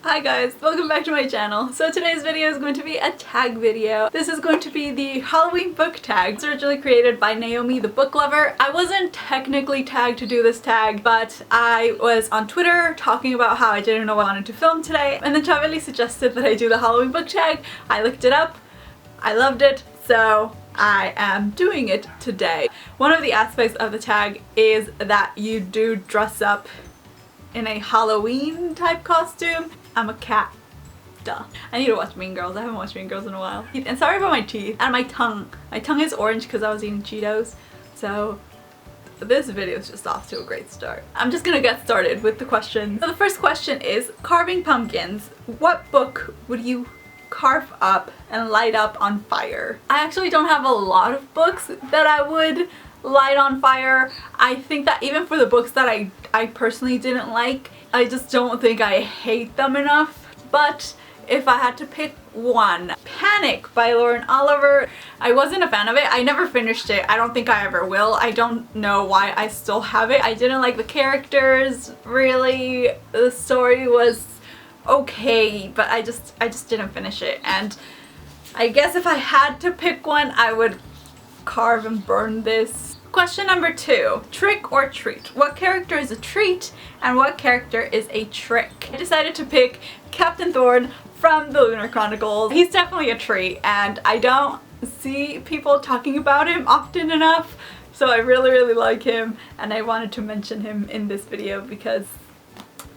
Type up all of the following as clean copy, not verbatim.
Hi guys, welcome back to my channel. So today's video is going to be a tag video. This is going to be the Halloween book tag. It's originally created by Naomi the book lover. I wasn't technically tagged to do this tag, but I was on Twitter talking about how I didn't know what I wanted to film today, and then Chaveli suggested that I do the Halloween book tag. I looked it up, I loved it, so I am doing it today. One of the aspects of the tag is that you do dress up in a Halloween type costume. I'm a cat. Duh. I need to watch Mean Girls. I haven't watched Mean Girls in a while. And sorry about my teeth and my tongue. My tongue is orange because I was eating Cheetos. So this video is just off to a great start. I'm just gonna get started with the questions. So the first question is, carving pumpkins. What book would you carve up and light up on fire? I actually don't have a lot of books that I would light on fire. I think that even for the books that I personally didn't like, I just don't think I hate them enough. But if I had to pick one, Panic by Lauren Oliver. I wasn't a fan of it. I never finished it. I don't think I ever will. I don't know why I still have it. I didn't like the characters really. The story was okay, but I just didn't finish it. And I guess if I had to pick one, I would carve and burn this. Question number 2, trick or treat. What character is a treat and what character is a trick? I decided to pick Captain Thorn from the Lunar Chronicles. He's definitely a treat and I don't see people talking about him often enough, so I really like him and I wanted to mention him in this video because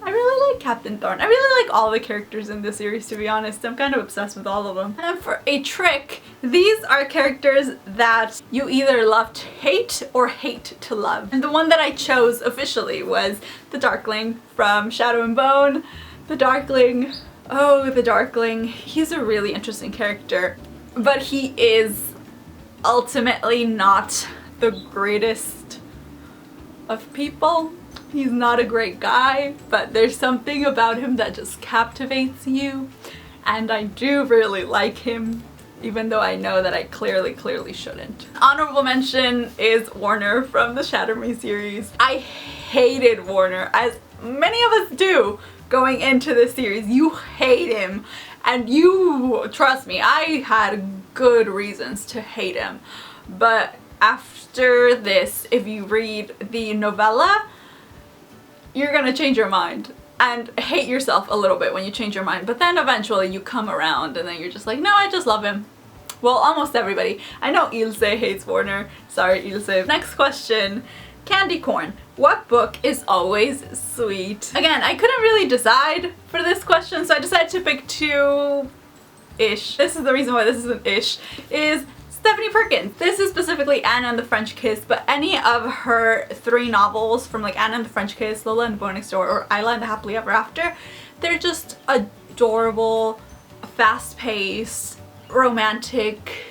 I really like Captain Thorn. I really like all the characters in this series, to be honest. I'm kind of obsessed with all of them. And for a trick, these are characters that you either love to hate or hate to love. And the one that I chose officially was the Darkling from Shadow and Bone. The Darkling, oh, the Darkling. He's a really interesting character, but he is ultimately not the greatest of people. He's not a great guy, but there's something about him that just captivates you, and I do really like him, even though I know that I clearly shouldn't. Honorable mention is Warner from the Shatter Me series. I hated Warner, as many of us do going into this series. You hate him, and you, trust me, I had good reasons to hate him. But after this, if you read the novella, you're gonna change your mind and hate yourself a little bit when you change your mind, but then eventually you come around and then you're just like, no, I just love him. Well, almost everybody. I know Ilse hates Warner. Sorry, Ilse. Next question. Candy corn. What book is always sweet? Again, I couldn't really decide for this question, so I decided to pick two-ish. This is the reason why this is an ish, is Stephanie Perkins. This is specifically Anne and the French Kiss, but any of her 3 novels from like Anne and the French Kiss, Lola and the Boy Next Door, or Isla and the Happily Ever After, they're just adorable, fast-paced, romantic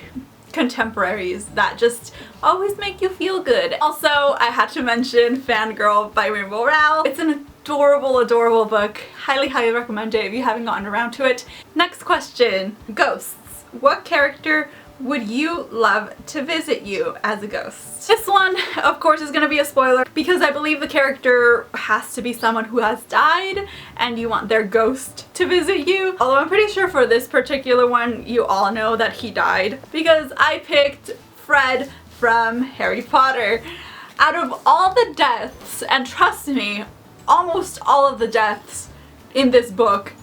contemporaries that just always make you feel good. Also, I had to mention Fangirl by Rainbow Rowell. It's an adorable book. Highly recommend it if you haven't gotten around to it. Next question. Ghosts. What character would you love to visit you as a ghost? This one, of course, is gonna be a spoiler because I believe the character has to be someone who has died and you want their ghost to visit you. Although I'm pretty sure for this particular one, you all know that he died because I picked Fred from Harry Potter. Out of all the deaths, and trust me, almost all of the deaths in this book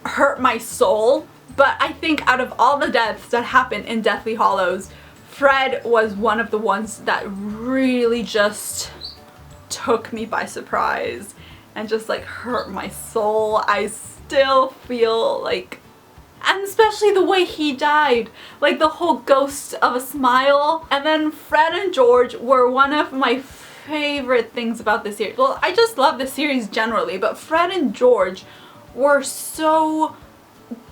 hurt my soul. But I think out of all the deaths that happened in Deathly Hallows, Fred was one of the ones that really just took me by surprise and just like hurt my soul. I still feel like, and especially the way he died, like the whole ghost of a smile. And then Fred and George were one of my favorite things about this series. Well, I just love the series generally, but Fred and George were so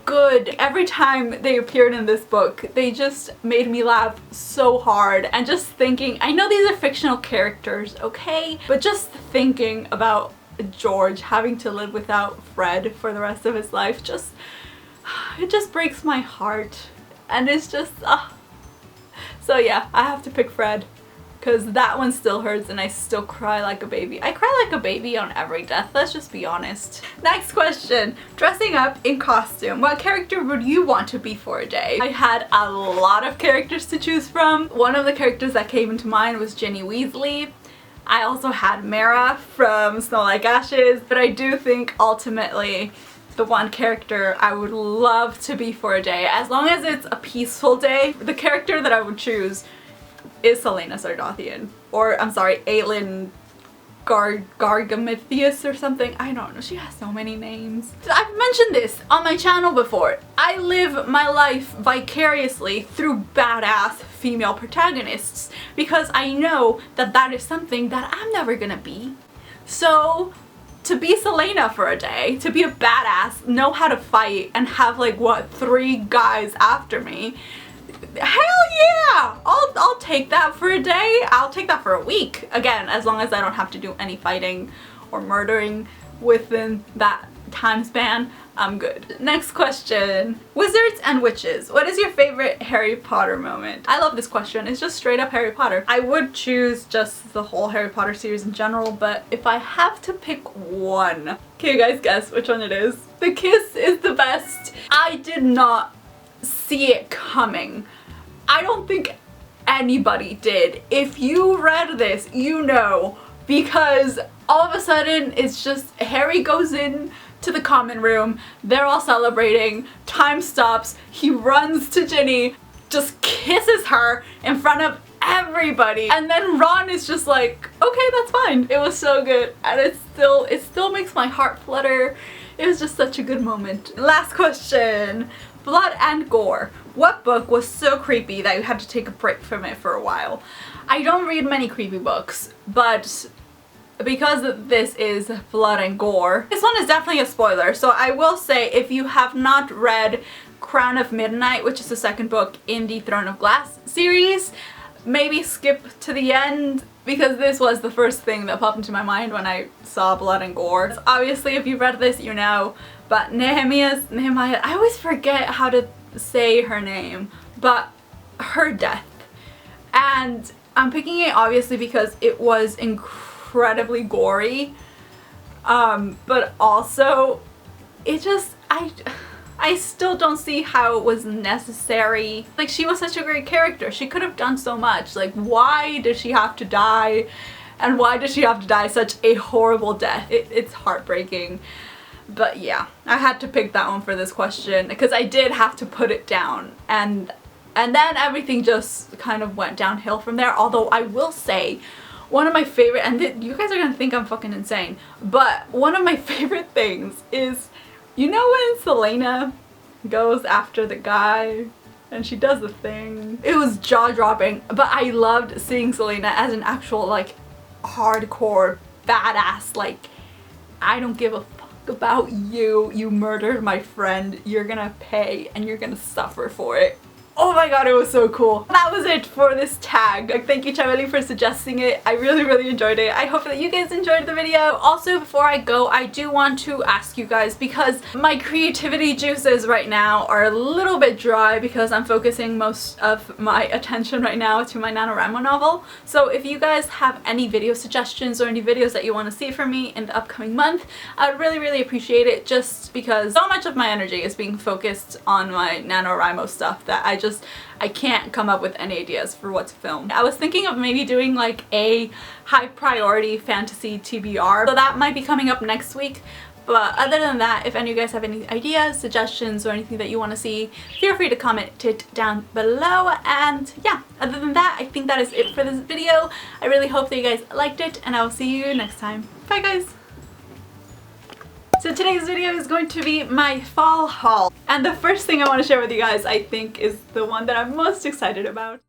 good. Every time they appeared in this book, they just made me laugh so hard. And just thinking, I know these are fictional characters, okay? But just thinking about George having to live without Fred for the rest of his life, it just breaks my heart. And it's just, so yeah, I have to pick Fred. because that one still hurts and I still cry like a baby. I cry like a baby on every death, let's just be honest. Next question. Dressing up in costume. What character would you want to be for a day? I had a lot of characters to choose from. One of the characters that came into mind was Ginny Weasley. I also had Mara from Snow Like Ashes, but I do think ultimately the one character I would love to be for a day, as long as it's a peaceful day, the character that I would choose is Selena Sardothian. Or, I'm sorry, Aitlin Gargamithius or something. I don't know. She has so many names. I've mentioned this on my channel before. I live my life vicariously through badass female protagonists because I know that that is something that I'm never gonna be. So to be Selena for a day, to be a badass, know how to fight, and have like what, 3 guys after me, hell yeah! I'll take that for a day. I'll take that for a week. Again, as long as I don't have to do any fighting or murdering within that time span, I'm good. Next question. Wizards and witches. What is your favorite Harry Potter moment? I love this question. It's just straight up Harry Potter. I would choose just the whole Harry Potter series in general, but if I have to pick one, can you guys guess which one it is? The kiss is the best. I did not see it coming. I don't think anybody did. If you read this, you know, because all of a sudden it's just Harry goes in to the common room, they're all celebrating, time stops, he runs to Ginny, just kisses her in front of everybody, and then Ron is just like, okay, that's fine. It was so good, and it still makes my heart flutter. It was just such a good moment. Last question. Blood and gore. What book was so creepy that you had to take a break from it for a while? I don't read many creepy books, but because this is blood and gore, this one is definitely a spoiler. So I will say, if you have not read Crown of Midnight, which is the second book in the Throne of Glass series, maybe skip to the end, because this was the first thing that popped into my mind when I saw blood and gore. Obviously, if you've read this, you know, but Nehemiah, I always forget how to say her name, but her death. And I'm picking it obviously because it was incredibly gory, but also it just, I still don't see how it was necessary. Like, she was such a great character. She could have done so much. Like, why did she have to die? And why did she have to die such a horrible death? It's heartbreaking. But yeah, I had to pick that one for this question because I did have to put it down. And then everything just kind of went downhill from there. Although I will say, one of my favorite, and you guys are gonna think I'm fucking insane, but one of my favorite things is, you know when Selena goes after the guy and she does the thing? It was jaw-dropping, but I loved seeing Selena as an actual, like, hardcore badass, like, I don't give a fuck about you. You murdered my friend. You're gonna pay and you're gonna suffer for it. Oh my god, it was so cool. That was it for this tag. Like, thank you, Chameli, for suggesting it. I really enjoyed it. I hope that you guys enjoyed the video. Also, before I go, I do want to ask you guys, because my creativity juices right now are a little bit dry because I'm focusing most of my attention right now to my NaNoWriMo novel. So if you guys have any video suggestions or any videos that you want to see from me in the upcoming month, I'd really appreciate it, just because so much of my energy is being focused on my NaNoWriMo stuff that I can't come up with any ideas for what to film. I was thinking of maybe doing like a high priority fantasy TBR, so that might be coming up next week. But other than that, if any of you guys have any ideas, suggestions, or anything that you want to see, feel free to comment it down below. And yeah, other than that, I think that is it for this video. I really hope that you guys liked it, and I will see you next time. Bye guys! So today's video is going to be my fall haul. And the first thing I want to share with you guys, I think, is the one that I'm most excited about.